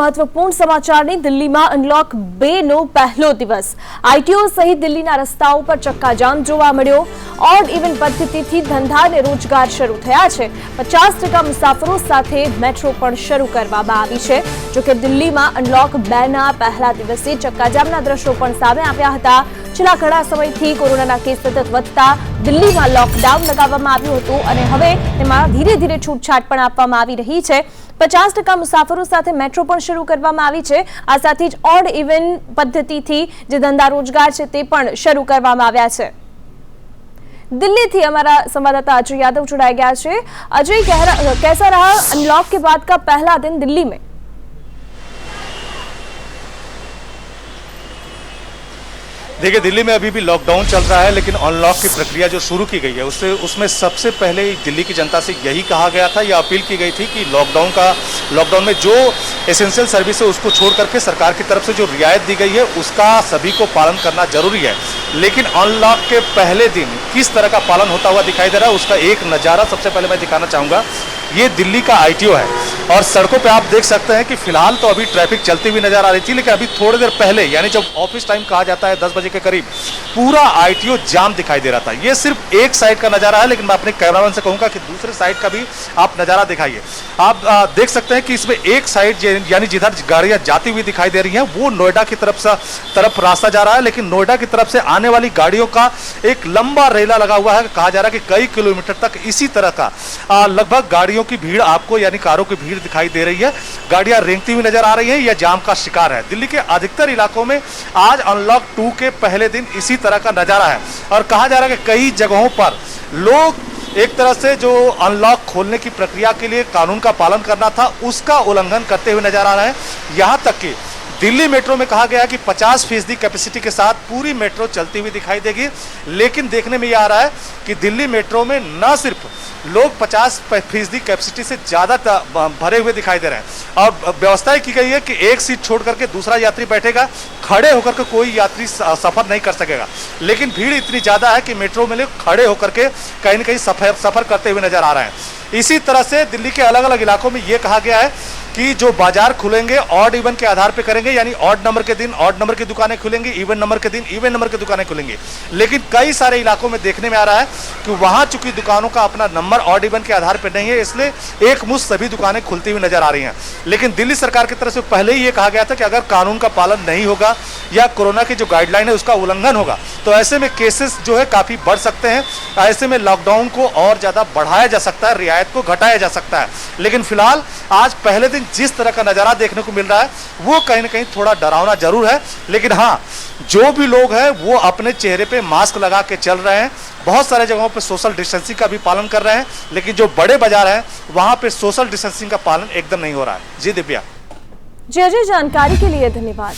મહત્વપૂર્ણ સમાચારની દિલ્હીમાં અનલોક 2 નો પહેલો દિવસ આઈટીઓ સહિત દિલ્હીના રસ્તાઓ પર ચક્કાજામ જોવા મળ્યો। ઓડ ઇવન પદ્ધતિથી ધંધા અને રોજગાર શરૂ થયા છે। 50% મુસાફરો સાથે મેટ્રો પણ શરૂ કરવામાં આવી છે। જો કે દિલ્હીમાં અનલોક 2 ના પહેલા દિવસે ચક્કાજામના દ્રશ્યો પણ સામે આવ્યા હતા। છેલ્લા ઘણા સમયથી કોરોનાના કેસ સતત વધતા દિલ્હીમાં લોકડાઉન લગાવવામાં આવ્યું હતું અને હવે તેમાં ધીરે ધીરે છૂટછાટ પણ આપવામાં આવી રહી છે। 50% મુસાફરો સાથે મેટ્રો પણ શરૂ કરવામાં આવી છે। આ સાથે જ ઓડ ઇવન પદ્ધતિથી જે ધંધા રોજગાર છે તે પણ શરૂ કરવામાં આવ્યા છે। दिल्ली थी हमारा संवाददाता अजय यादव जुड़ाया गया है। अजय, कैसा रहा अनलॉक के बाद का पहला दिन दिल्ली में? देखिए, दिल्ली में अभी भी लॉकडाउन चल रहा है, लेकिन अनलॉक की प्रक्रिया जो शुरू की गई है उसमें सबसे पहले दिल्ली की जनता से यही कहा गया था, या अपील की गई थी कि लॉकडाउन में जो एसेंशियल सर्विस है उसको छोड़ करके सरकार की तरफ से जो रियायत दी गई है उसका सभी को पालन करना जरूरी है। लेकिन अनलॉक के पहले दिन किस तरह का पालन होता हुआ दिखाई दे रहा है उसका एक नज़ारा सबसे पहले मैं दिखाना चाहूँगा। ये दिल्ली का आईटीओ है और सड़कों पे आप देख सकते हैं कि फिलहाल तो अभी ट्रैफिक चलती हुई नजर आ रही थी, लेकिन अभी थोड़ी देर पहले यानी जब ऑफिस टाइम कहा जाता है 10 बजे के करीब पूरा आईटीओ जाम दिखाई दे रहा था। ये सिर्फ एक साइड का नजारा है, लेकिन मैं अपने कैमरामैन से कहूंगा कि दूसरे साइड का भी आप नजारा दिखाइए। आप देख सकते हैं कि इसमें एक साइड यानी जिधर गाड़ियां जाती हुई दिखाई दे रही हैं वो नोएडा की तरफ रास्ता जा रहा है, लेकिन नोएडा की तरफ से आने वाली गाड़ियों का एक लंबा रेला लगा हुआ है। कहा जा रहा है कि कई किलोमीटर तक इसी तरह का लगभग गाड़ियों की भीड़ आपको यानी कारों की भीड़ दिखाई दे रही है। गाड़ियां रेंगती हुई नजर आ रही है या जाम का शिकार है। दिल्ली के अधिकतर इलाकों में आज अनलॉक 2 के पहले दिन इसी तरह का नजारा है और कहा जा रहा है कि कई जगहों पर लोग एक तरह से जो अनलॉक खोलने की प्रक्रिया के लिए कानून का पालन करना था उसका उल्लंघन करते हुए नजर आ रहे हैं। यहां तक कि दिल्ली मेट्रो में कहा गया कि 50% कैपेसिटी के साथ पूरी मेट्रो चलती हुई दिखाई देगी, लेकिन देखने में यह आ रहा है कि दिल्ली मेट्रो में न सिर्फ लोग 50% कैपेसिटी से ज़्यादा भरे हुए दिखाई दे रहे हैं और व्यवस्था की गई है कि एक सीट छोड़ करके दूसरा यात्री बैठेगा, खड़े होकर के कोई यात्री सफ़र नहीं कर सकेगा। लेकिन भीड़ इतनी ज़्यादा है कि मेट्रो में लोग खड़े होकर के कहीं न कहीं सफ़र करते हुए नजर आ रहे हैं। इसी तरह से दिल्ली के अलग अलग इलाकों में ये कहा गया है कि जो बाजार खुलेंगे ऑड इवन के आधार पे करेंगे, यानी ऑड नंबर के दिन ऑड नंबर की दुकानें खुलेंगी, इवन नंबर के दिन इवन नंबर की दुकानें खुलेंगी। लेकिन कई सारे इलाकों में देखने में आ रहा है कि वहां चूंकि दुकानों का अपना नंबर ऑड इवन के आधार पे नहीं है, इसलिए एक मुश्त सभी दुकानें खुलती हुई नजर आ रही हैं। लेकिन दिल्ली सरकार की तरफ से पहले ही ये कहा गया था कि अगर कानून का पालन नहीं होगा या कोरोना की जो गाइडलाइन है उसका उल्लंघन होगा तो ऐसे में केसेस जो है काफी बढ़ सकते हैं। ऐसे में लॉकडाउन को और ज्यादा बढ़ाया जा सकता है, रियायत को घटाया जा सकता है। लेकिन फिलहाल आज पहले दिन जिस तरह का नजारा देखने को मिल रहा है वो कहीं ना कहीं थोड़ा डरावना जरूर है। लेकिन हाँ, जो भी लोग हैं वो अपने चेहरे पे मास्क लगा के चल रहे हैं। बहुत सारे जगहों पे सोशल डिस्टेंसिंग का भी पालन कर रहे हैं, लेकिन जो बड़े बाजार हैं वहां पे सोशल डिस्टेंसिंग का पालन एकदम नहीं हो रहा है। जी दिव्या। जी अजय, जानकारी के लिए धन्यवाद।